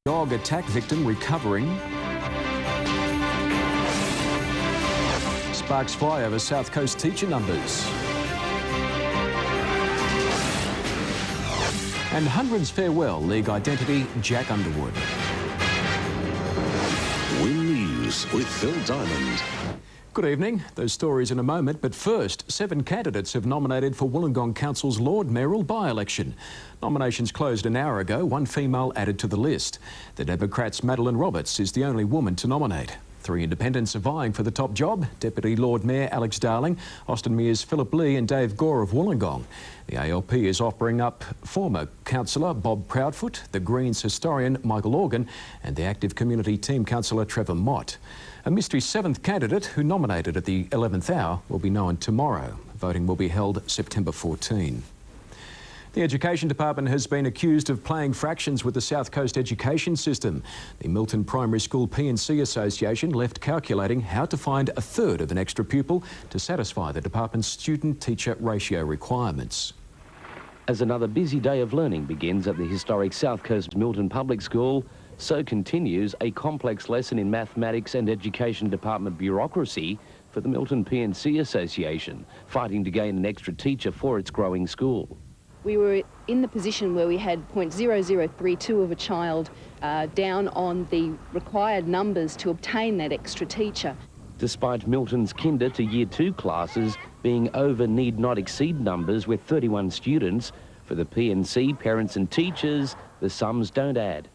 Dog attack victim recovering. Sparks fly over South Coast teacher numbers. And hundreds farewell league identity Jack Underwood. Win News with Phil Diamond. Good evening. Those stories in a moment, but first, 7 candidates have nominated for Wollongong Council's Lord Mayoral by-election. Nominations closed an hour ago, 1 female added to the list. The Democrats' Madeline Roberts is the only woman to nominate. 3 independents are vying for the top job: Deputy Lord Mayor Alex Darling, Austin Mears Philip Lee and Dave Gore of Wollongong. The ALP is offering up former councillor Bob Proudfoot, the Greens historian Michael Organ and the active community team councillor Trevor Mott. A mystery 7th candidate who nominated at the 11th hour will be known tomorrow. Voting will be held September 14. The Education Department has been accused of playing fractions with the South Coast education system. The Milton Primary School P&C Association left calculating how to find a third of an extra pupil to satisfy the department's student-teacher ratio requirements. As another busy day of learning begins at the historic South Coast Milton Public School, so continues a complex lesson in mathematics and education department bureaucracy for the Milton P&C Association, fighting to gain an extra teacher for its growing school. We were in the position where we had 0.0032 of a child down on the required numbers to obtain that extra teacher. Despite Milton's kinder to year 2 classes being over need not exceed numbers with 31 students, for the P&C parents and teachers, the sums don't add.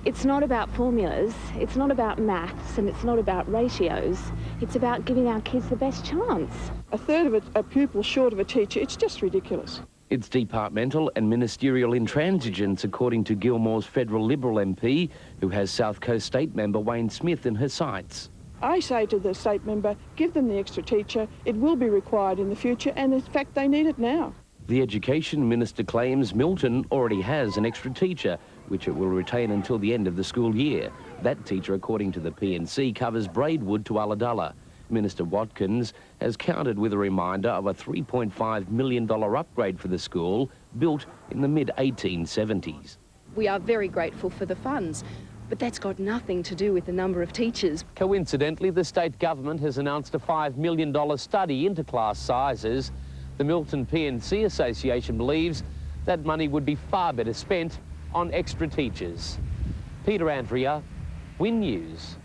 It's not about formulas, it's not about maths, and it's not about ratios. It's about giving our kids the best chance. A third of a pupil short of a teacher, it's just ridiculous. It's departmental and ministerial intransigence, according to Gilmore's federal Liberal MP, who has South Coast State member Wayne Smith in her sights. I say to the state member, give them the extra teacher. It will be required in the future, and in fact they need it now. The Education Minister claims Milton already has an extra teacher, which it will retain until the end of the school year. That teacher, according to the P&C, covers Braidwood to Ulladulla. Minister Watkins has countered with a reminder of a $3.5 million upgrade for the school, built in the mid-1870s. We are very grateful for the funds, but that's got nothing to do with the number of teachers. Coincidentally, the state government has announced a $5 million study into class sizes. The Milton P&C Association believes that money would be far better spent on extra teachers. Peter Andrea, Win News.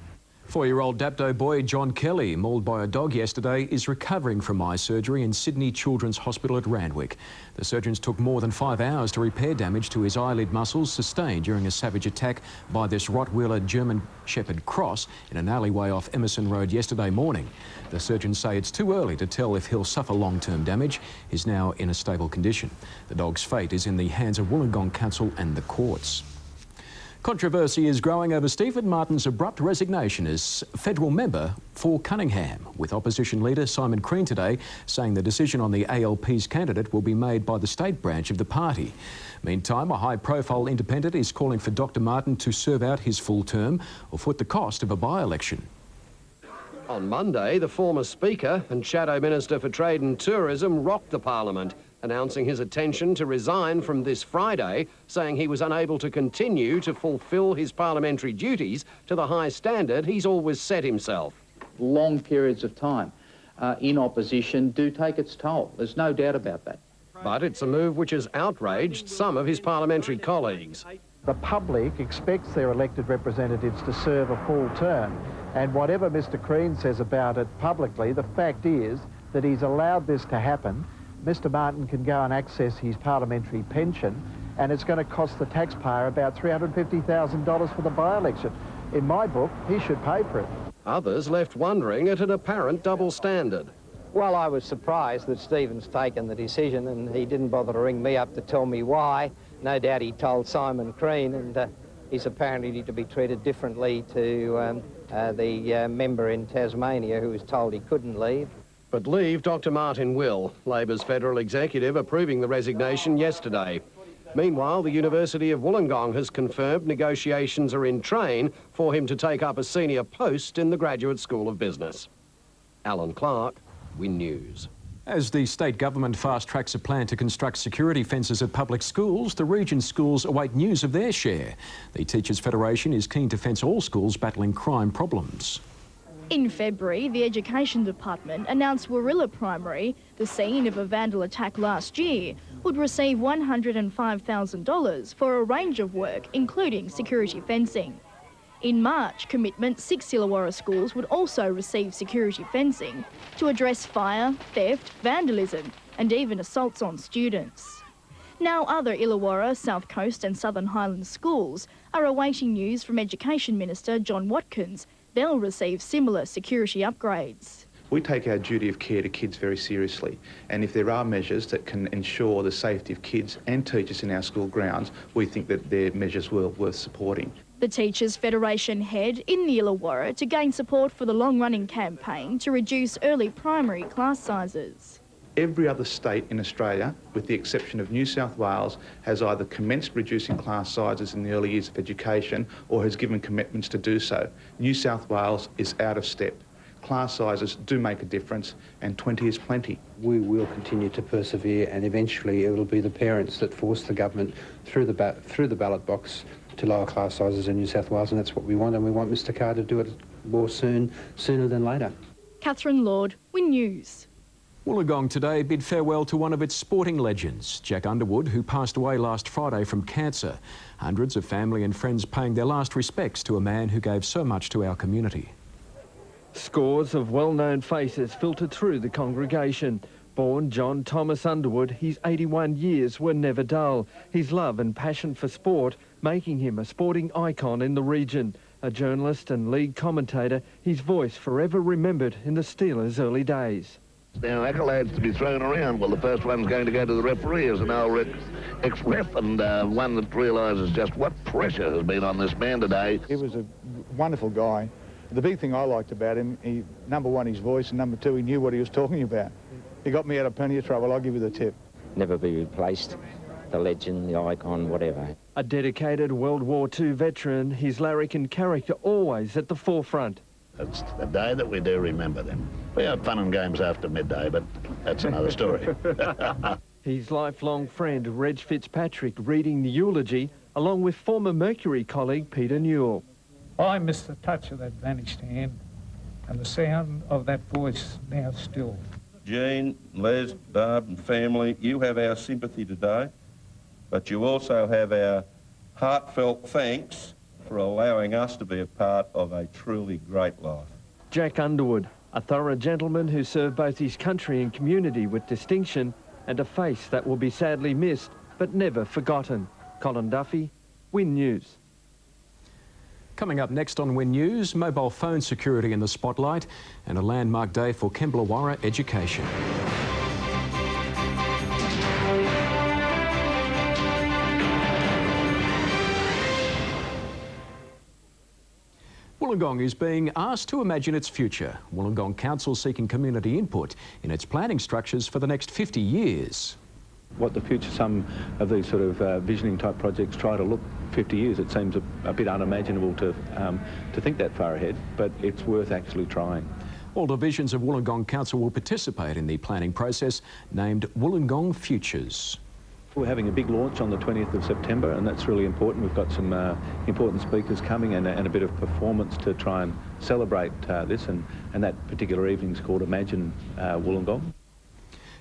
4-year-old Dapto boy John Kelly, mauled by a dog yesterday, is recovering from eye surgery in Sydney Children's Hospital at Randwick. The surgeons took more than 5 hours to repair damage to his eyelid muscles sustained during a savage attack by this Rottweiler German Shepherd cross in an alleyway off Emerson Road yesterday morning. The surgeons say it's too early to tell if he'll suffer long-term damage. He's now in a stable condition. The dog's fate is in the hands of Wollongong Council and the courts. Controversy is growing over Stephen Martin's abrupt resignation as federal member for Cunningham, with opposition leader Simon Crean today saying the decision on the ALP's candidate will be made by the state branch of the party. Meantime, a high-profile independent is calling for Dr Martin to serve out his full term or foot the cost of a by-election. On Monday, the former Speaker and Shadow Minister for Trade and Tourism rocked the Parliament, announcing his intention to resign from this Friday, saying he was unable to continue to fulfil his parliamentary duties to the high standard he's always set himself. Long periods of time in opposition do take its toll. There's no doubt about that. But it's a move which has outraged some of his parliamentary colleagues. The public expects their elected representatives to serve a full term, and whatever Mr Crean says about it publicly, the fact is that he's allowed this to happen. Mr Martin can go and access his parliamentary pension, and it's going to cost the taxpayer about $350,000 for the by-election. In my book, he should pay for it. Others left wondering at an apparent double standard. Well, I was surprised that Stephen's taken the decision, and he didn't bother to ring me up to tell me why. No doubt he told Simon Crean, and he's apparently to be treated differently to the member in Tasmania who was told he couldn't leave. But leave Dr Martin will. Labor's federal executive approving the resignation yesterday. Meanwhile, the University of Wollongong has confirmed negotiations are in train for him to take up a senior post in the Graduate School of Business. Alan Clark, Win News. As the state government fast-tracks a plan to construct security fences at public schools, the region's schools await news of their share. The Teachers' Federation is keen to fence all schools battling crime problems. In February, the Education Department announced Warilla Primary, the scene of a vandal attack last year, would receive $105,000 for a range of work, including security fencing. In March, commitment 6 Illawarra schools would also receive security fencing to address fire, theft, vandalism and even assaults on students. Now other Illawarra, South Coast and Southern Highlands schools are awaiting news from Education Minister John Watkins. They'll receive similar security upgrades. We take our duty of care to kids very seriously, and if there are measures that can ensure the safety of kids and teachers in our school grounds, we think that they're measures worth supporting. The Teachers' Federation head in the Illawarra to gain support for the long-running campaign to reduce early primary class sizes. Every other state in Australia, with the exception of New South Wales, has either commenced reducing class sizes in the early years of education or has given commitments to do so. New South Wales is out of step. Class sizes do make a difference, and 20 is plenty. We will continue to persevere, and eventually it will be the parents that force the government through the ballot box to lower class sizes in New South Wales, and that's what we want, and we want Mr Carr to do it more sooner than later. Catherine Lord, Win News. Wollongong today bid farewell to one of its sporting legends, Jack Underwood, who passed away last Friday from cancer. Hundreds of family and friends paying their last respects to a man who gave so much to our community. Scores of well-known faces filtered through the congregation. Born John Thomas Underwood, his 81 years were never dull. His love and passion for sport making him a sporting icon in the region. A journalist and league commentator, his voice forever remembered in the Steelers' early days. Now, accolades to be thrown around. Well, the first one's going to go to the referee as an old ex-ref, and one that realises just what pressure has been on this man today. He was a wonderful guy. The big thing I liked about him, number one, his voice, and number two, he knew what he was talking about. He got me out of plenty of trouble, I'll give you the tip. Never be replaced, the legend, the icon, whatever. A dedicated World War II veteran, his larrikin character always at the forefront. It's the day that we do remember them. We had fun and games after midday, but that's another story. His lifelong friend, Reg Fitzpatrick, reading the eulogy, along with former Mercury colleague Peter Newell. I miss the touch of that vanished hand and the sound of that voice now still. Jean, Les, Barb and family, you have our sympathy today, but you also have our heartfelt thanks for allowing us to be a part of a truly great life. Jack Underwood, a thorough gentleman who served both his country and community with distinction, and a face that will be sadly missed but never forgotten. Colin Duffy, Win News. Coming up next on Win News, mobile phone security in the spotlight and a landmark day for Illawarra education. Wollongong is being asked to imagine its future. Wollongong Council seeking community input in its planning structures for the next 50 years. What the future, some of these sort of visioning type projects try to look 50 years. It seems a bit unimaginable to think that far ahead, but it's worth actually trying. All divisions of Wollongong Council will participate in the planning process named Wollongong Futures. We're having a big launch on the 20th of September, and that's really important. We've got some important speakers coming and a bit of performance to try and celebrate this, and that particular evening is called Imagine Wollongong.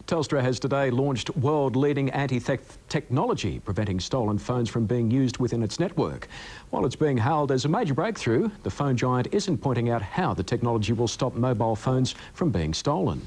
Telstra has today launched world-leading anti-theft technology, preventing stolen phones from being used within its network. While it's being hailed as a major breakthrough, the phone giant isn't pointing out how the technology will stop mobile phones from being stolen.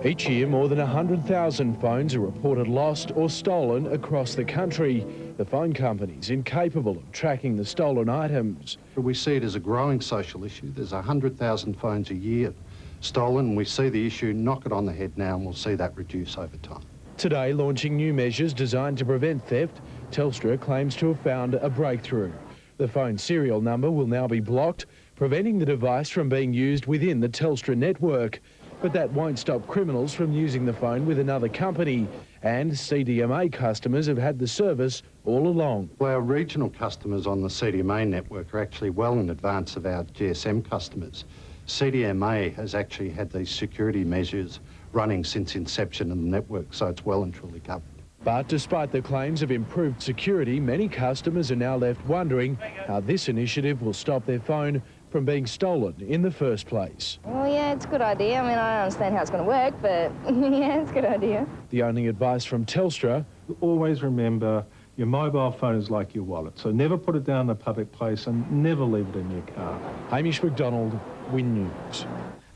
Each year, more than 100,000 phones are reported lost or stolen across the country. The phone companies incapable of tracking the stolen items. We see it as a growing social issue. There's 100,000 phones a year stolen. We see the issue, knock it on the head now, and we'll see that reduce over time. Today, launching new measures designed to prevent theft, Telstra claims to have found a breakthrough. The phone serial number will now be blocked, preventing the device from being used within the Telstra network. But that won't stop criminals from using the phone with another company, and CDMA customers have had the service all along. Well, our regional customers on the CDMA network are actually well in advance of our GSM customers. CDMA has actually had these security measures running since inception of the network, so it's well and truly covered. But despite the claims of improved security, many customers are now left wondering how this initiative will stop their phone from being stolen in the first place. Well, yeah, it's a good idea. I mean, I don't understand how it's going to work, but yeah, it's a good idea. The only advice from Telstra: always remember your mobile phone is like your wallet, so never put it down in a public place and never leave it in your car. Hamish McDonald, Win News.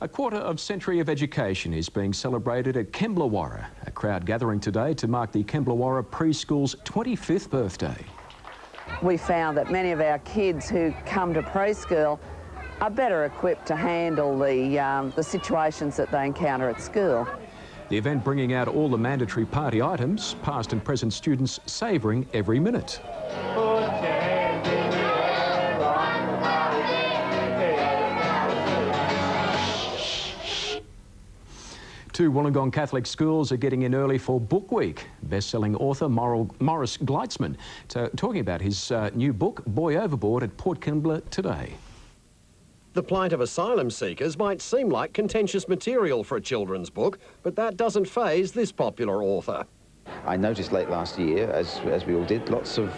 A quarter-century of education is being celebrated at Illawarra. A crowd gathering today to mark the Illawarra preschool's 25th birthday. We found that many of our kids who come to preschool are better equipped to handle the situations that they encounter at school. The event bringing out all the mandatory party items, past and present students savouring every minute. Two Wollongong Catholic schools are getting in early for Book Week. Best-selling author Morris Gleitzman talking about his new book, Boy Overboard, at Port Kembla today. The plight of asylum seekers might seem like contentious material for a children's book, but that doesn't faze this popular author. I noticed late last year, as we all did, lots of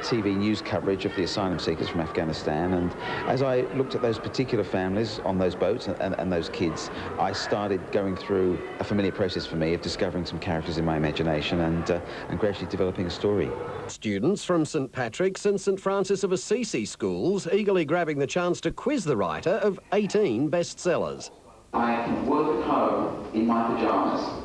TV news coverage of the asylum seekers from Afghanistan, and as I looked at those particular families on those boats and those kids, I started going through a familiar process for me of discovering some characters in my imagination and gradually developing a story. Students from St Patrick's and St Francis of Assisi schools eagerly grabbing the chance to quiz the writer of 18 bestsellers. I can work at home in my pyjamas.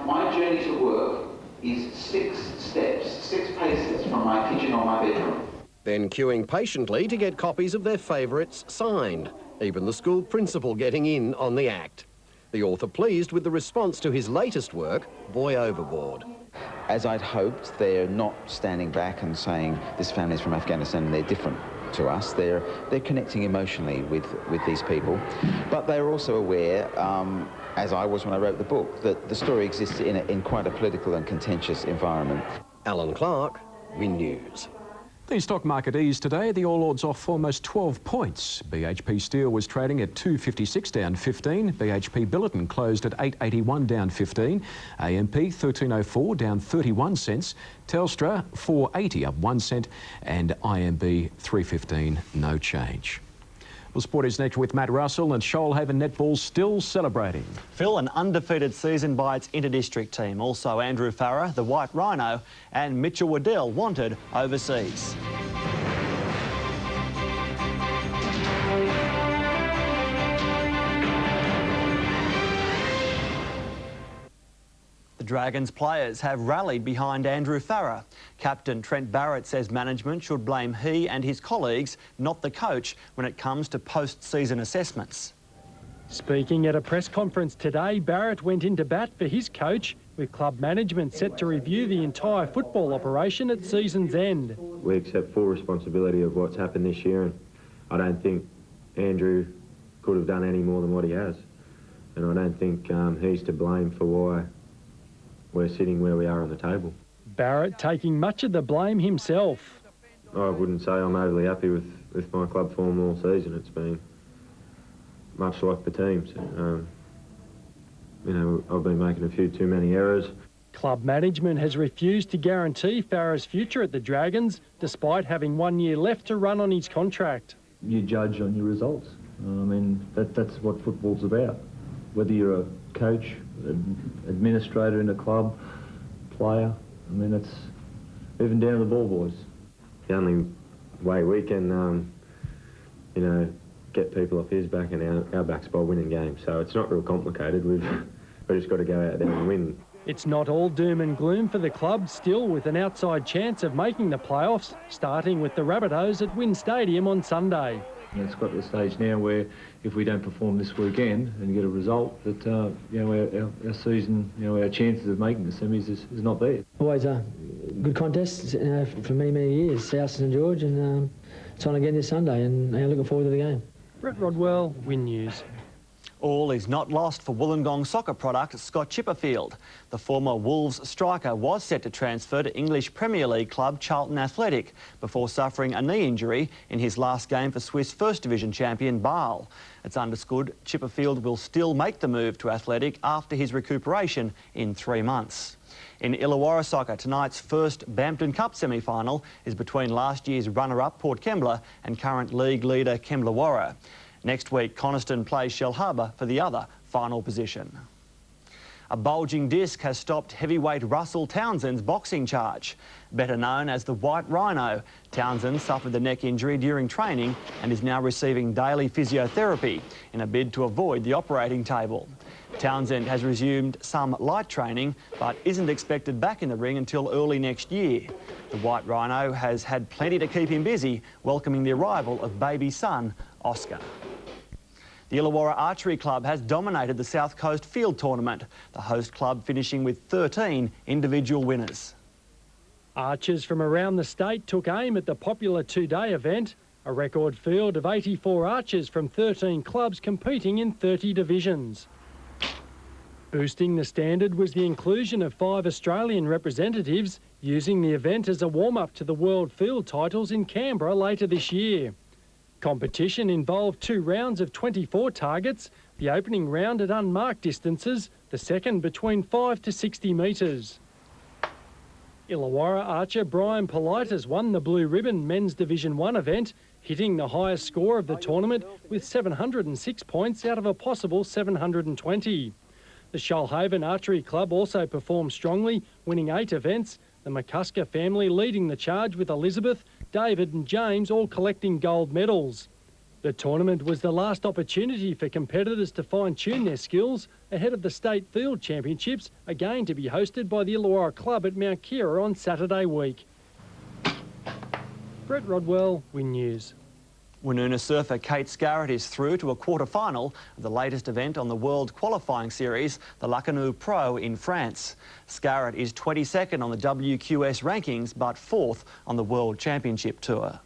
My journey to work is 6 steps, 6 paces from my kitchen or my bedroom. Then queuing patiently to get copies of their favourites signed. Even the school principal getting in on the act. The author pleased with the response to his latest work, Boy Overboard. As I'd hoped, they're not standing back and saying this family's from Afghanistan and they're different to us. They're connecting emotionally with these people, but they're also aware, as I was when I wrote the book, that the story exists in quite a political and contentious environment. Alan Clark, Win News. The stock market eased today. The All Ords off almost 12 points. BHP Steel was trading at 256 down 15. BHP Billiton closed at 881 down 15. AMP 1304 down 31 cents. Telstra 480 up 1 cent. And IMB 315 no change. Well, sport is next with Matt Russell, and Shoalhaven Netball still celebrating. Phil, an undefeated season by its inter-district team. Also Andrew Farah, the White Rhino, and Mitchell Waddell wanted overseas. The Dragons players have rallied behind Andrew Farah. Captain Trent Barrett says management should blame he and his colleagues, not the coach, when it comes to post-season assessments. Speaking at a press conference today, Barrett went into bat for his coach, with club management set to review the entire football operation at season's end. We accept full responsibility of what's happened this year, and I don't think Andrew could have done any more than what he has. And I don't think he's to blame for why we're sitting where we are on the table. Barrett taking much of the blame himself. I wouldn't say I'm overly happy with my club form all season. It's been much like the teams. You know, I've been making a few too many errors. Club management has refused to guarantee Farah's future at the Dragons, despite having 1 year left to run on his contract. You judge on your results. I mean, that's what football's about. Whether you're a coach, administrator in a club, player, I mean, it's even down to the ball boys. The only way we can, you know, get people off his back and our backs by winning games. So it's not real complicated. We've just got to go out there and win. It's not all doom and gloom for the club, still with an outside chance of making the playoffs, starting with the Rabbitohs at Wynn Stadium on Sunday. And it's got to the stage now where if we don't perform this weekend and get a result, that you know, our season, you know, our chances of making the semis is not there. Always a good contest for many years, South St George, and it's on again this Sunday, and looking forward to the game. Brett Rodwell, Win News. All is not lost for Wollongong soccer product Scott Chipperfield. The former Wolves striker was set to transfer to English Premier League club Charlton Athletic before suffering a knee injury in his last game for Swiss First Division champion Basel. It's understood Chipperfield will still make the move to Athletic after his recuperation in 3 months. In Illawarra soccer, tonight's first Bampton Cup semi-final is between last year's runner-up Port Kembla and current league leader Kembla. Next week, Coniston plays Shell Harbour for the other final position. A bulging disc has stopped heavyweight Russell Townsend's boxing charge. Better known as the White Rhino, Townsend suffered the neck injury during training and is now receiving daily physiotherapy in a bid to avoid the operating table. Townsend has resumed some light training but isn't expected back in the ring until early next year. The White Rhino has had plenty to keep him busy, welcoming the arrival of baby son Oscar. The Illawarra Archery Club has dominated the South Coast Field Tournament, the host club finishing with 13 individual winners. Archers from around the state took aim at the popular two-day event, a record field of 84 archers from 13 clubs competing in 30 divisions. Boosting the standard was the inclusion of 5 Australian representatives, using the event as a warm-up to the World Field titles in Canberra later this year. Competition involved 2 rounds of 24 targets, the opening round at unmarked distances, the second between 5 to 60 metres. Illawarra archer Brian Politis won the Blue Ribbon Men's Division 1 event, hitting the highest score of the tournament with 706 points out of a possible 720. The Shoalhaven Archery Club also performed strongly, winning 8 events, the McCusker family leading the charge with Elizabeth, David and James all collecting gold medals. The tournament was the last opportunity for competitors to fine-tune their skills ahead of the State Field Championships, again to be hosted by the Illawarra Club at Mount Keira on Saturday week. Brett Rodwell, Win News. Woonona surfer Kate Scarrett is through to a quarter-final of the latest event on the World Qualifying Series, the Lacanau Pro in France. Scarrett is 22nd on the WQS rankings, but 4th on the World Championship Tour.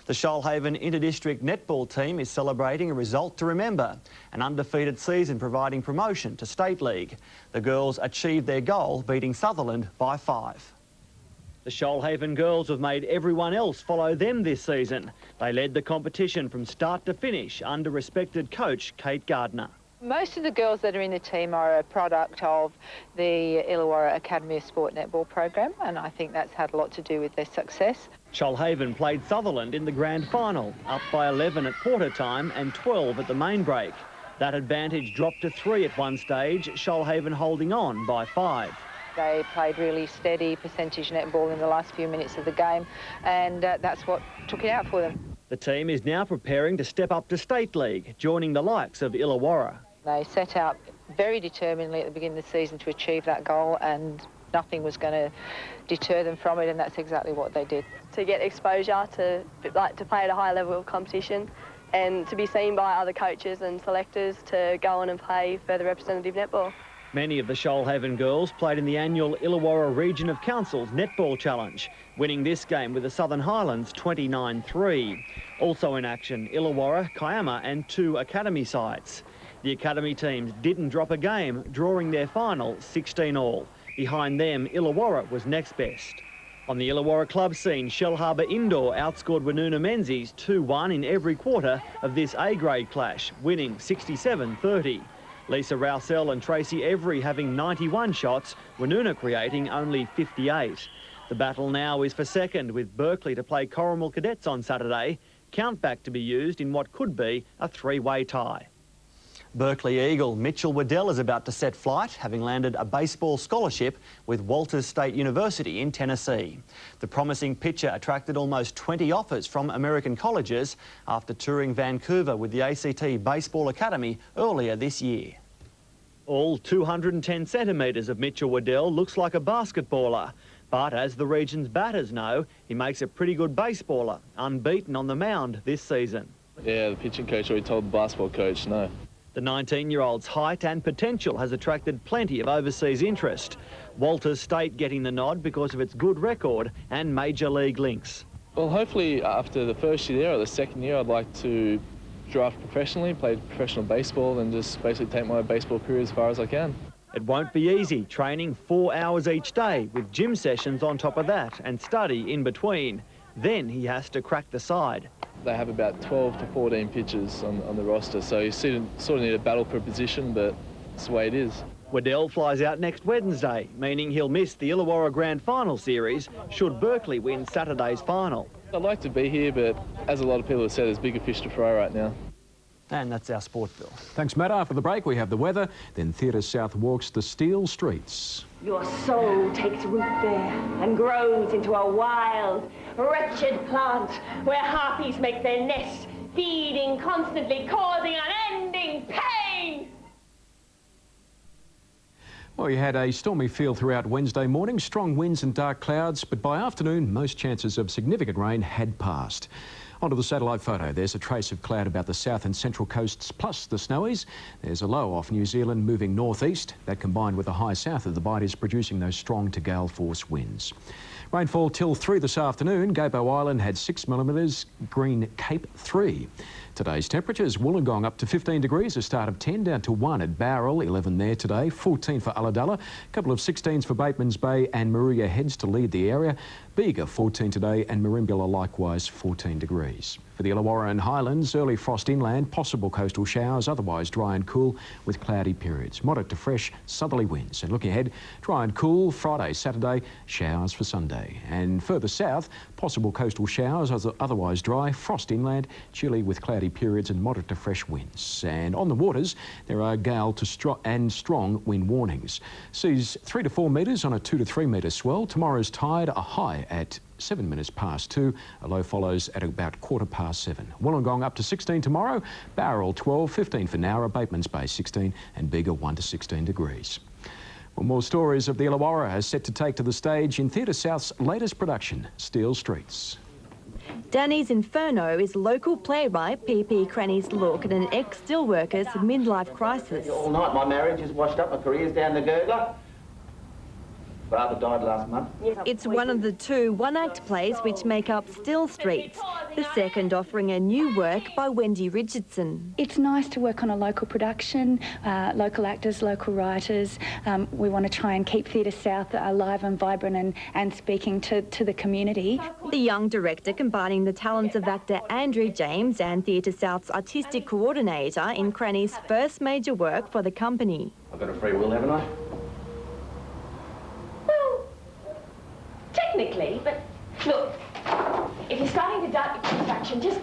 The Shoalhaven Interdistrict Netball team is celebrating a result to remember, an undefeated season providing promotion to State League. The girls achieved their goal, beating Sutherland by 5. The Shoalhaven girls have made everyone else follow them this season. They led the competition from start to finish under respected coach Kate Gardner. Most of the girls that are in the team are a product of the Illawarra Academy of Sport Netball program, and I think that's had a lot to do with their success. Shoalhaven played Sutherland in the grand final, up by 11 at quarter time and 12 at the main break. That advantage dropped to 3 at one stage, Shoalhaven holding on by 5. They played really steady percentage netball in the last few minutes of the game, and that's what took it out for them. The team is now preparing to step up to State League, joining the likes of Illawarra. They set out very determinedly at the beginning of the season to achieve that goal, and nothing was going to deter them from it, and that's exactly what they did. To get exposure to play at a high level of competition and to be seen by other coaches and selectors to go on and play further representative netball. Many of the Shoalhaven girls played in the annual Illawarra Region of Council's Netball Challenge, winning this game with the Southern Highlands 29-3. Also in action, Illawarra, Kiama and 2 academy sides. The academy teams didn't drop a game, drawing their final 16-all. Behind them, Illawarra was next best. On the Illawarra club scene, Shell Harbour Indoor outscored Woonona Menzies 2-1 in every quarter of this A-grade clash, winning 67-30. Lisa Rousell and Tracy Every having 91 shots, Woonona creating only 58. The battle now is for second, with Berkeley to play Corrimal Cadets on Saturday, countback to be used in what could be a 3-way tie. Berkeley Eagle Mitchell Waddell is about to set flight, having landed a baseball scholarship with Walters State University in Tennessee. The promising pitcher attracted almost 20 offers from American colleges after touring Vancouver with the ACT Baseball Academy earlier this year. All 210 centimetres of Mitchell Waddell looks like a basketballer, but as the region's batters know, he makes a pretty good baseballer, unbeaten on the mound this season. Yeah, the pitching coach already told the basketball coach no. The 19-year-old's height and potential has attracted plenty of overseas interest. Walters State getting the nod because of its good record and major league links. Well, hopefully after the first year there or the second year, I'd like to draft professionally, play professional baseball, and just basically take my baseball career as far as I can. It won't be easy, training 4 hours each day with gym sessions on top of that and study in between. Then he has to crack the side. They have about 12 to 14 pitchers on the roster, so you sort of need a battle for a position, but it's the way it is. Waddell flies out next Wednesday, meaning he'll miss the Illawarra Grand Final series should Berkeley win Saturday's final. I'd like to be here, but as a lot of people have said, there's bigger fish to fry right now. And that's our sport, Bill. Thanks, Matt. After the break, we have the weather. Then Theatre South walks the steel streets. Your soul takes root there and grows into a wild, wretched plant where harpies make their nests, feeding constantly, causing unending pain. Well, you had a stormy feel throughout Wednesday morning, strong winds and dark clouds, but by afternoon, most chances of significant rain had passed. Onto the satellite photo. There's a trace of cloud about the south and central coasts, plus the snowies. There's a low off New Zealand moving northeast. That combined with the high south of the bight is producing those strong to gale force winds. Rainfall till 3 this afternoon. Gapo Island had 6 millimetres, Green Cape 3. Today's temperatures, Wollongong up to 15 degrees, a start of 10, down to 1 at Bowral, 11 there today, 14 for Ulladulla, a couple of 16s for Bateman's Bay and Maruya Heads to lead the area. Bega 14 today and Merimbula likewise 14 degrees. For the Illawarra and Highlands, early frost inland, possible coastal showers, otherwise dry and cool with cloudy periods. Moderate to fresh southerly winds. And looking ahead, dry and cool Friday, Saturday, showers for Sunday. And further south, possible coastal showers, otherwise dry, frost inland, chilly with cloudy periods and moderate to fresh winds. And on the waters, there are gale to strong wind warnings. Seas 3 to 4 metres on a 2 to 3 metre swell. Tomorrow's tide, a high at 7 minutes past 2. A low follows at about 7:15. Wollongong up to 16 tomorrow. Bowral 12, 15 for Nowra, Bateman's Bay 16 and Bega 1 to 16 degrees. Well, more stories of the Illawarra are set to take to the stage in Theatre South's latest production, Steel Streets. Danny's Inferno is local playwright P.P. Cranny's look at an ex-steelworker's midlife crisis. All night my marriage is washed up, my career's down the gurgler. Father died last month. It's one of the 2 one-act plays which make up Still Streets, the second offering a new work by Wendy Richardson. It's nice to work on a local production, local actors, local writers. We want to try and keep Theatre South alive and vibrant and speaking to the community. The young director combining the talents of actor Andrew James and Theatre South's artistic coordinator in Cranny's first major work for the company. I've got a free will, haven't I? Technically, but look, if you're starting to doubt your satisfaction, just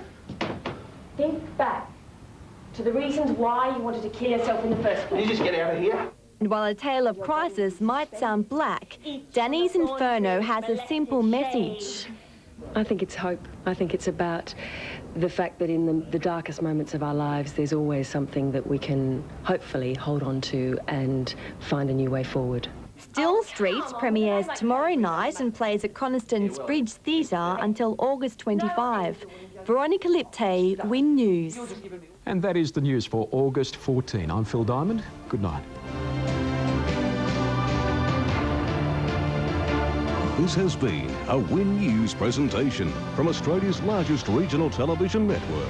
think back to the reasons why you wanted to kill yourself in the first place. Can you just get out of here? And while A Tale of Crisis might sound black, Danny's Inferno has a simple message. I think it's hope. I think it's about the fact that in the darkest moments of our lives, there's always something that we can hopefully hold on to and find a new way forward. Still Streets premieres tomorrow night and plays at Coniston's Bridge Theatre until August 25. Veronica Lipte, Win News. And that is the news for August 14. I'm Phil Diamond. Good night. This has been a Win News presentation from Australia's largest regional television network.